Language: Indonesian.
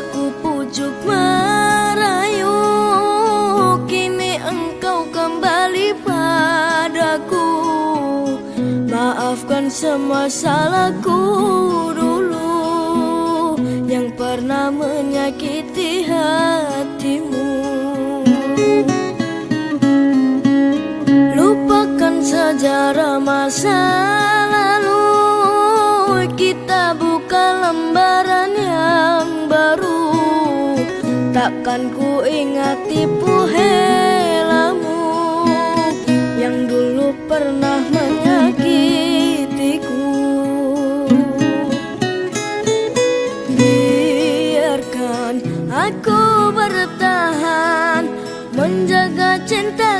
ku pujuk merayu, kini engkau kembali padaku. Maafkan semua salahku dulu yang pernah menyakiti hatimu. Lupakan sejarah masa lalu, kita buka lembaran yang baru. Takkan ku ingat tipu helamu yang dulu pernah menyakitiku. Biarkan aku bertahan menjaga cinta